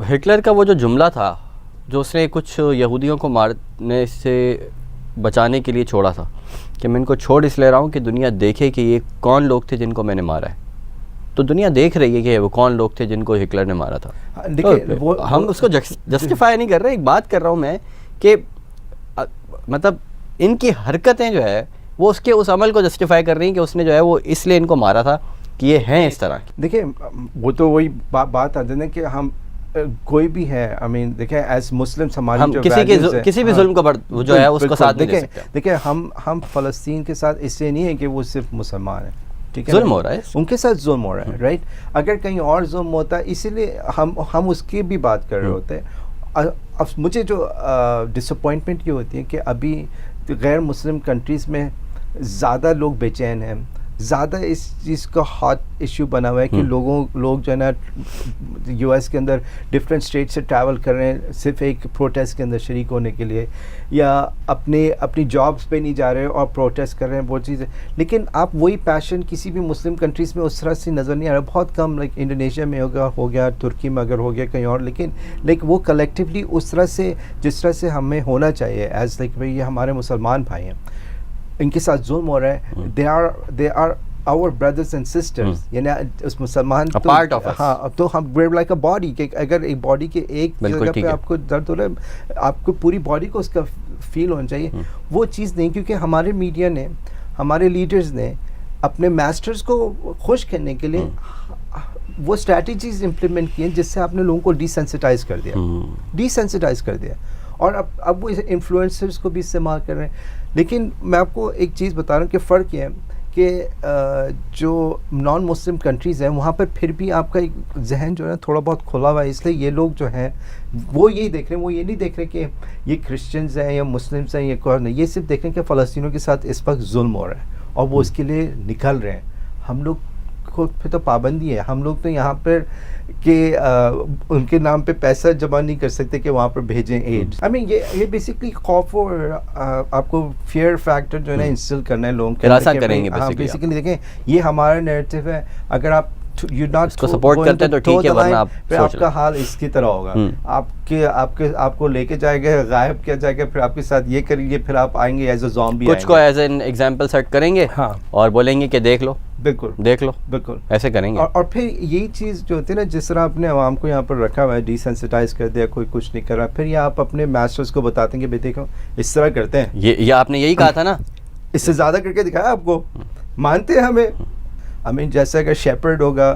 Hitler का वो जो जुमला था जो उसने कुछ यहूदियों को मारने से बचाने के लिए छोड़ा था कि मैं इनको छोड़ इसलिए रहा हूँ कि दुनिया देखे कि ये कौन लोग थे जिनको मैंने मारा है। तो दुनिया देख रही है कि वो कौन लोग थे जिनको हिटलर ने मारा था। तो हम उसको जस्टिफाई नहीं कर रहे, एक बात कर रहा हूँ मैं कि मतलब इनकी हरकतें जो है वो उसके उस अमल को जस्टिफाई कर रही हैं कि उसने जो है वो इसलिए इनको मारा था कि ये हैं इस तरह। देखिए वो तो वही बात आती है कि हम कोई भी है, आई मीन देखिए एज मुस्लिम्स हमारी जो किसी भी जुल्म को जो है उसको साथ नहीं दे सकते। देखिए हम फ़लस्तीन के साथ इसलिए नहीं है कि वो सिर्फ मुसलमान है, ठीक है, जुल्म हो रहा है, उनके साथ जुल्म हो रहा है, राइट। अगर कहीं और जुल्म होता है इसीलिए हम उसकी भी बात कर रहे होते हैं। अब मुझे जो डिसअपॉइंटमेंट ये होती है कि अभी गैर मुस्लिम कंट्रीज़ में ज़्यादा लोग बेचैन हैं, ज़्यादा इस चीज़ का हॉट इशू बना हुआ है कि लोग जो है ना यूएस के अंदर डिफरेंट स्टेट से ट्रैवल कर रहे हैं सिर्फ एक प्रोटेस्ट के अंदर शरीक होने के लिए, या अपनी जॉब्स पे नहीं जा रहे और प्रोटेस्ट कर रहे हैं वो चीज़ें। लेकिन आप वही पैशन किसी भी मुस्लिम कंट्रीज़ में उस तरह से नज़र नहीं आ रहा, बहुत कम, लाइक इंडोनेशिया में हो गया, तुर्की में अगर हो गया, कहीं और, लेकिन वो कलेक्टिवली उस तरह से जिस तरह से हमें होना चाहिए एज लाइक भाई ये हमारे मुसलमान भाई हैं, इनके साथ जुल्म हो रहा है। They are our brothers and sisters, यानी उस मुसलमान पार्ट ऑफ अस। हाँ, अब तो हम वेयर लाइक अ बॉडी कि अगर एक बॉडी के एक जगह पे आपको दर्द हो रहा है आपको पूरी बॉडी को उसका फील होना चाहिए। वो चीज़ नहीं, क्योंकि हमारे मीडिया ने, हमारे लीडर्स ने अपने मास्टर्स को खुश करने के लिए वो स्ट्रैटेजीज इम्प्लीमेंट किए जिससे आपने लोगों को डिसेंसिटाइज कर दिया, और अब वो इन्फ्लुएंसर्स को भी इस्तेमाल कर रहे हैं। लेकिन मैं आपको एक चीज़ बता रहा हूँ कि फ़र्क ये है कि जो नॉन मुस्लिम कंट्रीज़ हैं वहाँ पर फिर भी आपका एक जहन जो है थोड़ा बहुत खुला हुआ है, इसलिए ये लोग जो हैं वो यही देख रहे हैं, वो ये नहीं देख रहे कि ये क्रिश्चियंस हैं या मुस्लिम्स हैं या कोई नहीं, ये सिर्फ देख रहे हैं कि फ़लस्तीनियों के साथ इस वक्त जुल्म हो रहा है और वो उसके लिए निकल रहे हैं। हम लोग को फिर तो पाबंदी है, हम लोग तो यहाँ पर कि उनके नाम पे पैसा जमा नहीं कर सकते कि वहाँ पर भेजें एड। आई मीन ये बेसिकली खौफ और आपको फियर फैक्टर जो है ना इंस्टिल करना है लोगों के करेंगे। हाँ, बेसिकली देखें ये हमारा नैरेटिव है, अगर आप यू नॉट सपोर्ट करते हैं तो ठीक है, वरना आप फिर आपका हाल इसकी तरह होगा। आपको लेके जाएगा, गायब किया जाएगा, फिर आपके साथ ये करेंगे, फिर आप आएंगे एज अ ज़ॉम्बी, कुछ को एज एन एग्जांपल सेट करेंगे, हाँ, और बोलेंगे कि देख लो, बिल्कुल ऐसे करेंगे। और फिर यही चीज़ जो होती है ना, जिस तरह आपने आवाम को यहाँ पर रखा हुआ है, डिसेंसिटाइज कर दिया, कोई कुछ नहीं कर रहा, फिर ये आप अपने मास्टर्स को बताते हैं कि भाई देखो इस तरह करते हैं, ये आपने यही कहा था ना, इससे ज़्यादा करके दिखाया आपको, मानते हैं हमें। आई मीन जैसे अगर शेपर्ड होगा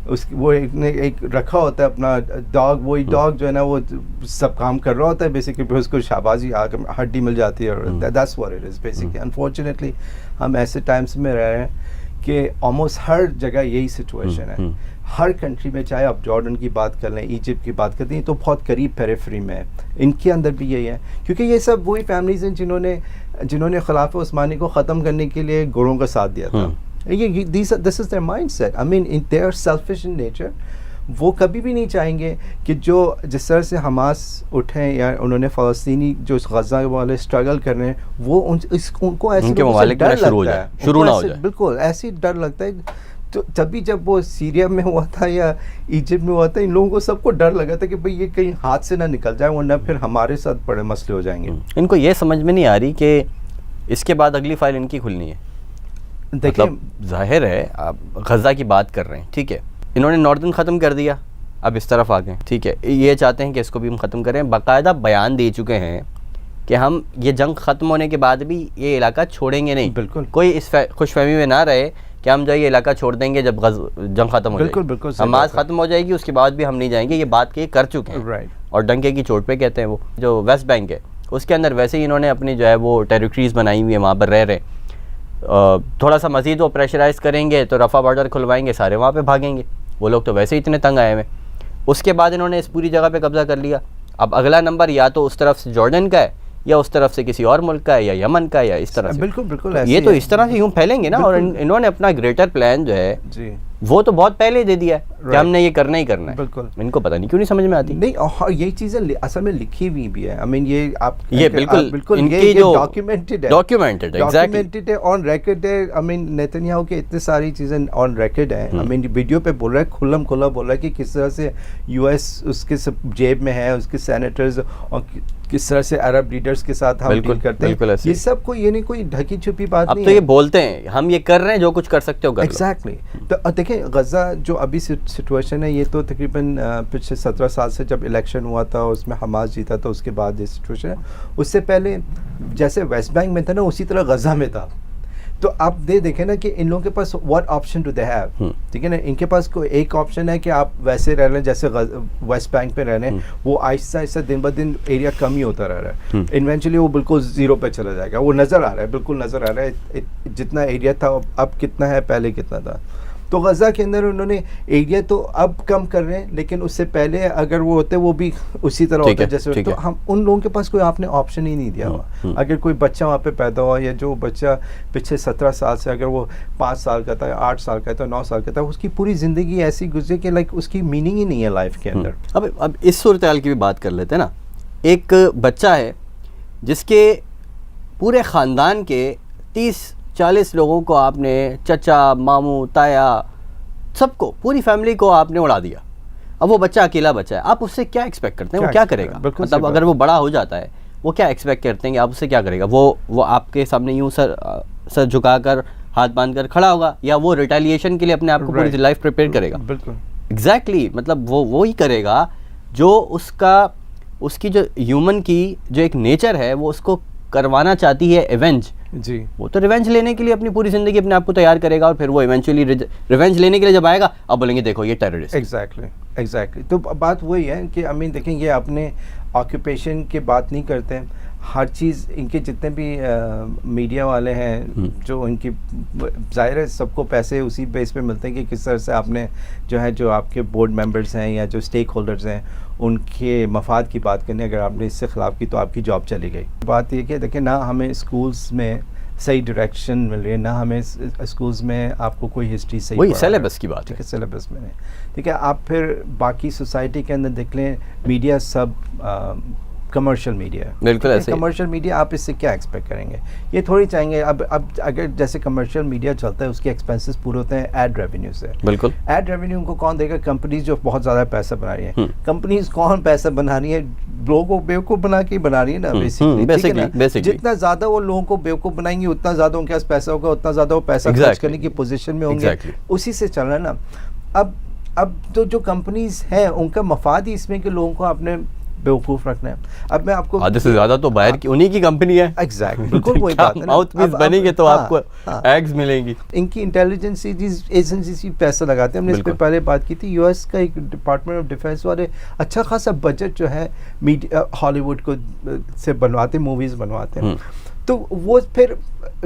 उसकी वो एक रखा होता है अपना डॉग, वही डॉग जो है ना वो सब काम कर रहा होता है बेसिकली, फिर उसको शाबाजी हड्डी मिल जाती है, और that's what it is basically. Unfortunately हम ऐसे टाइम्स में रह रहे हैं कि ऑलमोस्ट हर जगह यही सिचुएशन है, हर कंट्री में, चाहे आप जॉर्डन की बात कर लें, इजिप्ट की बात करते हैं, तो बहुत करीब पेरिफेरी में है, इनके अंदर भी यही है, क्योंकि ये सब वही फैमिलीज हैं जिन्होंने खिलाफत उस्मानी को ख़त्म करने के लिए गोरों का साथ दिया था। This is their mindset. I mean they are selfish in nature. वो कभी भी नहीं चाहेंगे कि जो जिस तरह से हमास उठे या उन्होंने फ़लस्तीनी जो गज़ा वाले स्ट्रगल कर रहे हैं, वो उनको ऐसे डर लगता है, शुरू ना हो जाए, बिल्कुल ऐसे डर लगता है। तो तभी जब वो सीरिया में हुआ था या इजिप्ट में हुआ था, इन लोगों को सबको डर लगा था कि भाई ये कहीं हाथ से ना निकल जाए, वरना फिर हमारे साथ बड़े मसले हो जाएंगे। इनको ये समझ में नहीं आ रही कि इसके बाद अगली फाइल इनकी खुलनी है। देखिए जाहिर है आप गज़ा की बात कर रहे हैं, ठीक है, इन्होंने नॉर्दर्न ख़त्म कर दिया, अब इस तरफ आ गए, ठीक है, ये चाहते हैं कि इसको भी हम ख़त्म करें, बाकायदा बयान दे चुके हैं कि हम ये जंग ख़त्म होने के बाद भी ये इलाका छोड़ेंगे नहीं। बिल्कुल, कोई इस खुशफहमी में ना रहे कि हम जो ये इलाका छोड़ देंगे जब जंग ख़त्म हो जाएगी, बिल्कुल हमास ख़त्म हो जाएगी, उसके बाद भी हम नहीं जाएंगे, ये बात के कर चुके हैं। राइट, और डंके की चोट पे कहते हैं। वो जो वेस्ट बैंक है उसके अंदर वैसे ही इन्होंने अपनी जो है वो टेरिटरीज़ बनाई हुई है, वहाँ पर रह रहे। थोड़ा सा मज़ीद वो प्रेशराइज़ करेंगे तो रफ़ा बॉर्डर खुलवाएंगे, सारे वहाँ पे भागेंगे, वो लोग तो वैसे ही इतने तंग आए हुए। उसके बाद इन्होंने इस पूरी जगह पे कब्ज़ा कर लिया। अब अगला नंबर या तो उस तरफ से जॉर्डन का है, या उस तरफ से किसी और मुल्क का है, या यमन का है, या इस तरह से। बिल्कुल ये तो इस तरह से यूँ फैलेंगे ना। और इन्होंने अपना ग्रेटर प्लान जो है वो तो बहुत पहले दे दिया है कि हमने ये करना ही करना है। बिल्कुल। इनको पता नहीं, क्यों नहीं समझ में आती। नहीं, और यही चीज़ें असल में लिखी हुई भी है। आई मीन ये आप ये बिल्कुल इनकी जो डॉक्यूमेंटेड है, डॉक्यूमेंटेड है, ऑन रिकॉर्ड है। आई मीन नेतन्याहू के इतनी सारी चीज़ें ऑन रिकॉर्ड है। आई मीन वीडियो पे बोल रहा है, खुल्लम खुल्ला बोल रहा है कि किस तरह से यूएस उसके जेब में है, उसके सेनेटर्स, और किस तरह से अरब लीडर्स के साथ हम डील करते हैं। ये सब को, ये नहीं कोई ढकी छुपी बात नहीं है। अब तो ये बोलते हैं हम ये कर रहे हैं, जो कुछ कर सकते हो कर लो। एग्जैक्टली। तो देखिए गज़ा जो अभी सिचुएशन है, ये तो तकरीबन पिछले 17 साल से जब इलेक्शन हुआ था, उसमें हमास जीता था, उसके बाद ये सिचुएशन है। उससे पहले जैसे वेस्ट बैंक में था ना, उसी तरह गज़ा में था। तो आप देखें ना कि इन लोगों के पास what option do they have, ठीक है ना। इनके पास कोई एक ऑप्शन है कि आप वैसे रह रहे हैं जैसे वेस्ट बैंक पे रह रहे हैं, वो आहिस्ता आहिस्ता दिन ब दिन एरिया कम ही होता रह रहा है। इन्वेंचुअली वो बिल्कुल ज़ीरो पे चला जाएगा। वो नज़र आ रहा है, बिल्कुल नज़र आ रहा है, जितना एरिया था अब कितना है, पहले कितना था। तो गज़ा के अंदर उन्होंने एरिया तो अब कम कर रहे हैं, लेकिन उससे पहले अगर वो होते वो भी उसी तरह होता जैसे। तो हम उन लोगों के पास कोई आपने ऑप्शन ही नहीं दिया हुआ। अगर कोई बच्चा वहाँ पे पैदा हुआ, या जो बच्चा पिछले 17 साल से अगर वो 5 साल का था, 8 साल का था, 9 साल का था, उसकी पूरी ज़िंदगी ऐसी गुजरे कि लाइक उसकी मीनिंग ही नहीं है लाइफ के अंदर। अब इस सूरत हाल की भी बात कर लेते हैं ना। एक बच्चा है जिसके पूरे ख़ानदान के 30-40 लोगों को आपने, चचा, मामू, ताया, सबको, पूरी फैमिली को आपने उड़ा दिया। अब वो बच्चा अकेला बच्चा है, आप उससे क्या एक्सपेक्ट करते हैं? वो क्या करेगा? मतलब अगर वो बड़ा हो जाता है, वो क्या एक्सपेक्ट करते हैं कि आप उससे क्या करेगा? वो आपके सामने यूँ सर झुकाकर, हाथ बांधकर खड़ा होगा, या वो रिटेलिएशन के लिए अपने आप को पूरी लाइफ प्रिपेयर करेगा? बिल्कुल एग्जैक्टली। मतलब वो ही करेगा जो उसकी जो ह्यूमन की जो एक नेचर है, वो उसको करवाना चाहती है एवेंज जी। वो तो रिवेंज लेने के लिए अपनी पूरी ज़िंदगी अपने आप को तैयार करेगा, और फिर वो इवेंचुअली रिवेंज लेने के लिए जब आएगा, अब बोलेंगे देखो ये टेररिस्ट। एग्जैक्टली। तो बात वही है कि आई मीन देखें, ये अपने ऑक्यूपेशन की बात नहीं करते हैं। हर चीज़ इनके जितने भी मीडिया वाले हैं, जो इनकी ज़ाहिर है सबको पैसे उसी बेस पे मिलते हैं कि किस तरह से आपने जो आपके बोर्ड मेंबर्स हैं या जो स्टेक होल्डर्स हैं, उनके मफाद की बात करनी। अगर आपने इससे ख़िलाफ़ की तो आपकी जॉब चली गई। बात ये कि देखिए, ना हमें स्कूल्स में सही डायरेक्शन मिल रही है, ना हमें स्कूल्स में आपको कोई हिस्ट्री सही, वही सिलेबस की बात है, सिलेबस में नहीं। ठीक है, आप फिर बाकी सोसाइटी के अंदर देख लें, मीडिया सब कमर्शियल मीडिया है। बिल्कुल ऐसे। कमर्शियल मीडिया, आप इससे क्या एक्सपेक्ट करेंगे? ये थोड़ी चाहेंगे। अब अगर जैसे कमर्शियल मीडिया चलता है, उसके एक्सपेंसेस पूरे होते हैं एड रेवेन्यू से। बिल्कुल। एड रेवेन्यू उनको कौन देगा? कंपनीज जो बहुत ज़्यादा पैसा बना रही है। कंपनीज कौन पैसा बना रही है? लोगों को बेवकूफ़ बना के बना रही है ना, बेसिकली। जितना ज़्यादा वो लोगों को बेवकूफ़ बनाएंगे, उतना ज़्यादा उनके पास पैसा होगा, उतना ज़्यादा वो पैसा खर्च करने की पोजीशन में होंगे। उसी से चल रहा है ना। अब तो जो कंपनीज हैं, उनका मफाद ही इसमें कि लोगों को आपने बेवकूफ़ रखना है। अब मैं आपको आधे से ज़्यादा तो बाहर की उन्हीं की कंपनी है। एग्जैक्टली, बिल्कुल वही बात है। माउथपीस बनेंगे तो आपको एग्स मिलेंगी। इनकी इंटेलिजेंस एजेंसीज भी पैसा लगाते हैं। हमने इस पर पहले बात की थी। यूएस का एक डिपार्टमेंट ऑफ डिफेंस वाले अच्छा खासा बजट जो है मीडिया हॉलीवुड को से बनवाते, मूवीज़ बनवाते हैं। तो वो फिर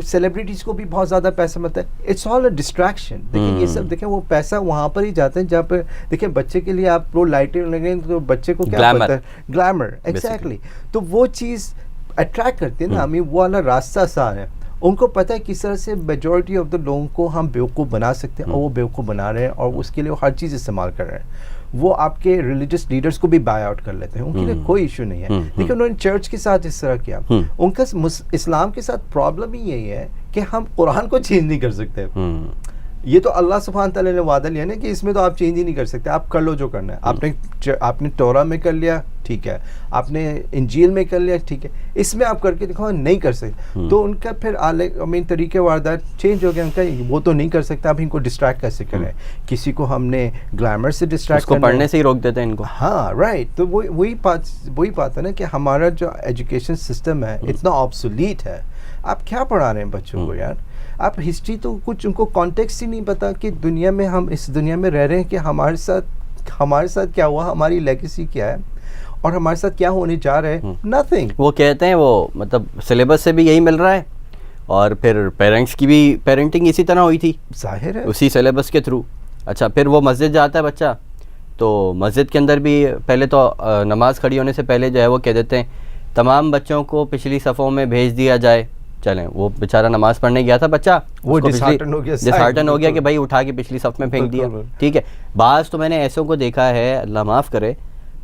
सेलिब्रिटीज़ को भी बहुत ज़्यादा पैसा मिलता है। It's all a distraction. देखिए, ये सब देखें, वो पैसा वहाँ पर ही जाता है जहाँ पर देखें बच्चे के लिए आप वो लाइटें लगेंगे तो बच्चे को क्या पता है? ग्लैमर। एग्जैक्टली। तो वो चीज़ अट्रैक्ट करती है ना हमें। वो वाला रास्ता आसान है। उनको पता है किस तरह से मेजॉरिटी ऑफ द लोगों को हम बेवकूफ़ बना सकते हैं, और वो बेवकूफ़ बना रहे हैं, और उसके लिए वो हर चीज़ इस्तेमाल कर रहे हैं। वो आपके रिलीजियस लीडर्स को भी बाय आउट कर लेते हैं, उनके लिए कोई इशू नहीं है। देखिए, उन्होंने चर्च के साथ इस तरह किया। उनका इस्लाम के साथ प्रॉब्लम ही यही है कि हम कुरान को चेंज नहीं कर सकते। ये तो अल्लाह सुब्हान तआला ने वादा लिया ना कि इसमें तो आप चेंज ही नहीं कर सकते, आप कर लो जो करना है। आपने तौरा में कर लिया, ठीक है, आपने इंजील में कर लिया, ठीक है, इसमें आप करके दिखाओ, नहीं कर सकते। तो उनका फिर तरीके वारदात चेंज हो गया। उनका वो तो नहीं कर सकता, आप इनको डिस्ट्रैक्ट कैसे करें? किसी को हमने ग्लैमर से डिस्ट्रैक्ट करना, पढ़ने से ही रोक देते हैं इनको। हाँ, राइट। तो वही बात है ना कि हमारा जो एजुकेशन सिस्टम है इतना ऑब्सोलीट है। आप क्या पढ़ा रहे हैं बच्चों को यार? आप हिस्ट्री तो कुछ उनको कॉन्टेक्स्ट ही नहीं पता कि दुनिया में हम इस दुनिया में रह रहे हैं कि हमारे साथ क्या हुआ, हमारी लेगेसी क्या है, और हमारे साथ क्या होने जा रहा है। नथिंग। वो कहते हैं वो मतलब सिलेबस से भी यही मिल रहा है, और फिर पेरेंट्स की भी पेरेंटिंग इसी तरह हुई थी, जाहिर है, उसी सिलेबस के थ्रू। अच्छा, फिर वो मस्जिद जाता है बच्चा, तो मस्जिद के अंदर भी पहले तो नमाज़ खड़ी होने से पहले जो है वो कह देते हैं तमाम बच्चों को पिछली सफ़ों में भेज दिया जाए, चलें, वो बेचारा नमाज पढ़ने गया था बच्चा, वो उसको disheartened हो गया, डिसहार्टन हो गया कि बिल्कुल। भाई उठा के पिछली सफ में फेंक दिया। बिल्कुल। ठीक है, बाज़ तो मैंने ऐसों को देखा है, अल्लाह माफ़ करे,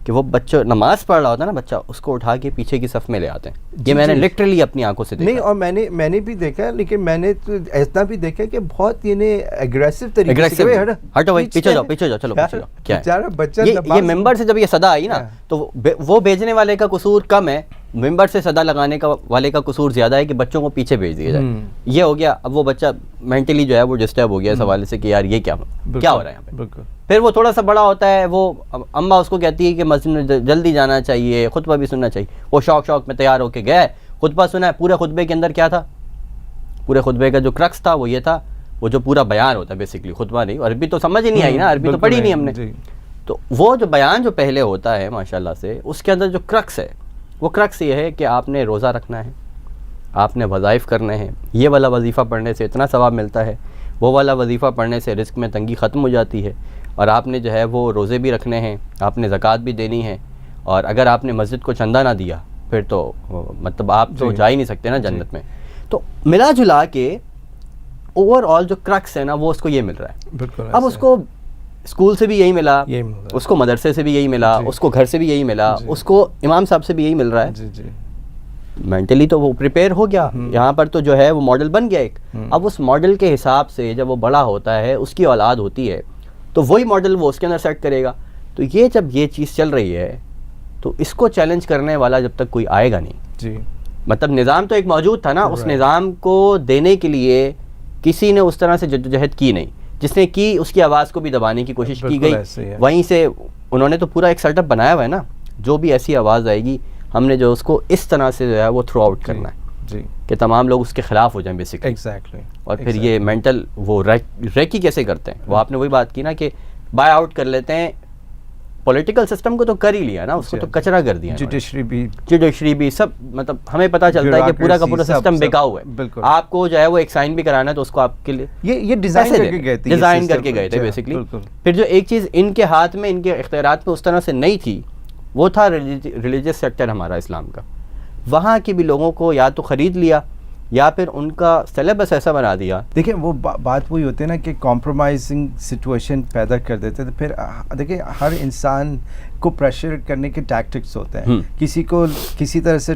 कि वो बच्चों नमाज पढ़ रहा होता है ना बच्चा, उसको उठा के पीछे की सफ में ले आते हैं। जी, ये मैंने जी। लिटरली अपनी आंखों से देखा नहीं, और मैंने भी देखा है, लेकिन मैंने तो ऐसा भी देखा है कि बहुत ये एग्रेसिव तरीके से एग्रेसिव। कि भाई हटो भाई, पीछे जाओ, है। पीछे जाओ, चलो यार, पीछे जाओ। क्या बेचारा बच्चा है ये नमाज- मेंबर से जब ये सदा आई ना, हाँ। तो वो भेजने वाले का कसूर कम है, मेंबर से सदा लगाने का वाले का कसूर ज़्यादा है कि बच्चों को पीछे भेज दिया जाए। ये हो गया। अब वो बच्चा मेंटली जो है वो डिस्टर्ब हो गया इस हवाले से कि यार ये क्या हो रहा है यहाँ पे। बिल्कुल। फिर वो थोड़ा सा बड़ा होता है, वो अम्मा उसको कहती है कि मस्जिद में जल्दी जाना चाहिए, खुतबा भी सुनना चाहिए। वो शौक में तैयार होके गया, खुतबा सुना है। पूरे खुतबे के अंदर क्या था? पूरे खुतबे का जो क्रक्स था वो ये था, वो जो पूरा बयान होता है बेसिकली, खुतबा नहीं, अरबी तो समझ ही नहीं आई ना, अरबी तो पढ़ी नहीं हमने। तो वो जो बयान जो पहले होता है माशाल्लाह से, उसके अंदर जो क्रक्स है, वो क्रक्स ये है कि आपने रोज़ा रखना है, आपने वज़ाइफ करने हैं, ये वाला वजीफ़ा पढ़ने से इतना सवाब मिलता है, वो वाला वजीफ़ा पढ़ने से रिस्क में तंगी ख़त्म हो जाती है, और आपने जो है वो रोज़े भी रखने हैं, आपने ज़कात भी देनी है, और अगर आपने मस्जिद को चंदा ना दिया फिर तो मतलब आप तो जा ही नहीं सकते ना जन्नत में। तो मिला जुला के ओवरऑल जो क्रक्स है ना, वो उसको ये मिल रहा है। बिल्कुल। अब उसको स्कूल से भी यही मिला, यही मिल रहा है। उसको मदरसे से भी यही मिला, उसको घर से भी यही मिला, उसको इमाम साहब से भी यही मिल रहा है। जी जी। मेंटली तो वो प्रिपेयर हो गया, यहाँ पर तो जो है वो मॉडल बन गया एक। अब उस मॉडल के हिसाब से जब वो बड़ा होता है, उसकी औलाद होती है, तो वही मॉडल वो उसके अंदर सेट करेगा। तो ये जब ये चीज़ चल रही है, तो इसको चैलेंज करने वाला जब तक कोई आएगा नहीं, जी, मतलब निज़ाम तो एक मौजूद था ना, उस निज़ाम को देने के लिए किसी ने उस तरह से जद्दोजहद की नहीं, जिसने की उसकी आवाज़ को भी दबाने की कोशिश की गई। वहीं से उन्होंने तो पूरा एक सेटअप बनाया हुआ है ना, जो भी ऐसी आवाज़ आएगी हमने जो उसको इस तरह से जो है वो थ्रू आउट करना है जी, कि तमाम लोग उसके खिलाफ हो जाएं बेसिकली। एग्जैक्टली। और फिर ये मेंटल वो रेकी कैसे करते हैं, वो आपने वही बात की ना कि बाय आउट कर लेते हैं। पॉलिटिकल सिस्टम को तो कर ही लिया ना, उसको तो कचरा कर दिया। जुडिशरी भी सब, मतलब हमें पता चलता है कि पूरा का पूरा सिस्टम बेकाऊ है। आपको जो है वो एक साइन भी कराना है तो उसको आपके लिए ये डिज़ाइन करके गए थे बेसिकली। फिर जो एक चीज़ इनके हाथ में, इनके इख्तियारात में उस तरह से नहीं थी, वो था रिलीजियस सेक्टर हमारा इस्लाम का। वहाँ के भी लोगों को या तो ख़रीद लिया या फिर उनका सिलेबस ऐसा बना दिया। देखिए वो बात वही होती है ना कि कॉम्प्रोमाइजिंग सिचुएशन पैदा कर देते। तो फिर देखिए हर इंसान को प्रेशर करने के टैक्टिक्स होते हैं। किसी को किसी तरह से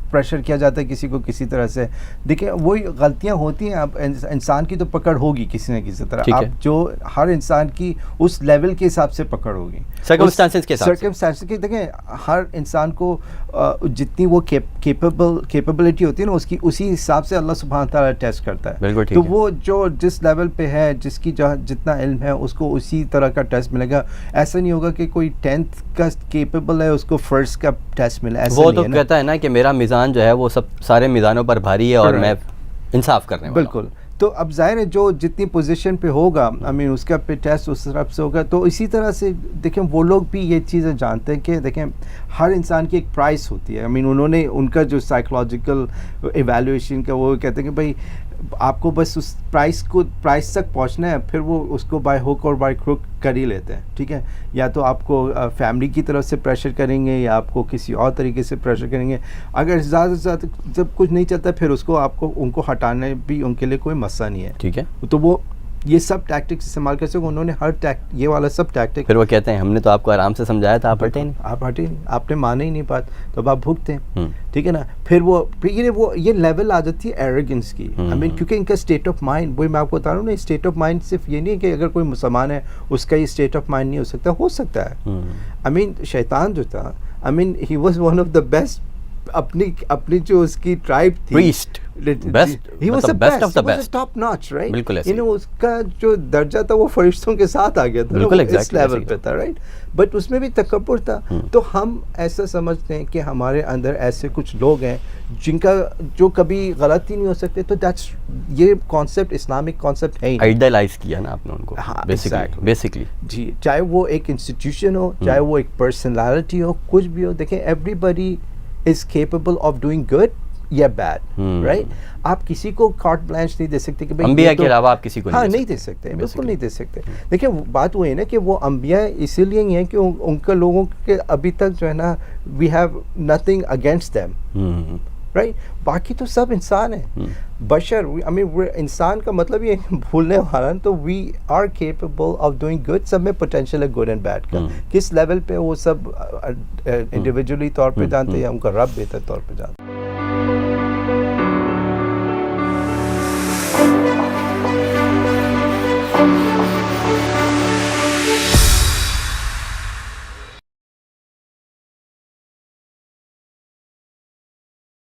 प्रेशर किया जाता है, किसी को किसी तरह से। देखिए वही गलतियां होती हैं। अब इंसान की तो पकड़ होगी किसी न किसी तरह। अब जो हर इंसान की उस लेवल के हिसाब से पकड़ होगी, सर्कमस्टांसेस के हिसाब से। सर्कमस्टांसेस की देखिए हर इंसान को जितनी वो कैपेबिलिटी होती है ना, उसकी उसी हिसाब से अल्लाह सुब्हान तआला टेस्ट करता है। बिल्कुल ठीक तो है। वो जो जिस लेवल पे है, जिसकी जितना इल्म है, उसको उसी तरह का टेस्ट मिलेगा। ऐसा नहीं होगा कि कोई 10th का केपेबल है उसको फर्स्ट का टेस्ट मिले, ऐसा वो नहीं तो है ना। कहता है ना कि मेरा मिज़ान जो है वो सब सारे मिज़ानों पर भारी है और मैं इंसाफ करने वाला। बिल्कुल। तो अब जाहिर है जो जितनी पोजीशन पे होगा, आई मीन उसका पे टेस्ट उस तरफ से होगा। तो इसी तरह से देखें वो लोग भी ये चीज़ें जानते हैं कि देखें हर इंसान की एक प्राइस होती है। आई मीन उन्होंने उनका जो साइकोलॉजिकल एवेल्युएशन का वो कहते हैं कि भाई आपको बस उस प्राइस तक पहुंचना है, फिर वो उसको बाय हुक और बाय क्रुक कर ही लेते हैं। ठीक है, या तो आपको फैमिली की तरफ से प्रेशर करेंगे या आपको किसी और तरीके से प्रेशर करेंगे। अगर ज़्यादा से ज़्यादा जब कुछ नहीं चलता फिर उसको आपको उनको हटाने भी उनके लिए कोई मसला नहीं है। ठीक है, तो वो ये सब टैक्टिक्स इस्तेमाल कर सको। उन्होंने ये वाला सब टैक्टिक। फिर वो कहते हैं हमने तो आपको आराम से समझाया था, आप हटे नहीं, आप हटे नहीं, आपने माने ही नहीं बात, तो अब आप भुगते हैं। ठीक है ना। फिर ये लेवल आ जाती है एरोगेंस की। आई मीन क्योंकि इनका स्टेट ऑफ माइंड, वही मैं आपको बता रहा हूँ ना, स्टेट ऑफ माइंड सिर्फ ये नहीं है कि अगर कोई मुसलमान है उसका ये स्टेट ऑफ माइंड नहीं हो सकता है। आई मीन शैतान जो था, I mean he was one of the best. अपनी जो उसकी ट्राइब थी, priest, best, he was the best of the he was best, a top notch, right? बिल्कुल ऐसे। उसका जो दर्जा था वो फरिश्तों के साथ आ गया था, बिल्कुल इस लेवल पे था, राइट? बट उसमें भी तकब्बुर था। तो हम ऐसा समझते हैं कि हमारे अंदर ऐसे कुछ लोग हैं जिनका जो कभी गलती नहीं हो सकते। तो दैट्स ये कॉन्सेप्ट इस्लामिक कॉन्सेप्ट है ही नहीं। आइडियलाइज किया ना आपने उनको। हाँ, बेसिकली जी, चाहे वो एक इंस्टीट्यूशन हो, चाहे वो एक पर्सनालिटी हो, कुछ भी हो। देखें everybody is capable of doing good या बैड, राइट? आप किसी को कार्ट ब्लैंच नहीं दे सकते कि भाई अंबिया के अलावा आप किसी को नहीं दे सकते, बिल्कुल नहीं दे सकते। देखिए बात वो है ना कि वो अंबिया इसीलिए ही है कि उनका लोगों के अभी तक जो है ना, we have nothing against them, right, बाकी तो सब इंसान है, बशर। आई मीन इंसान का मतलब ये भूलने वाला, तो we are capable of doing good. सब में पोटेंशियल है गुड एंड बैड का, किस लेवल पे वो सब इंडिविजुअली तौर पे जानते हैं, उनका रब बेहतर तौर पे जानते हैं।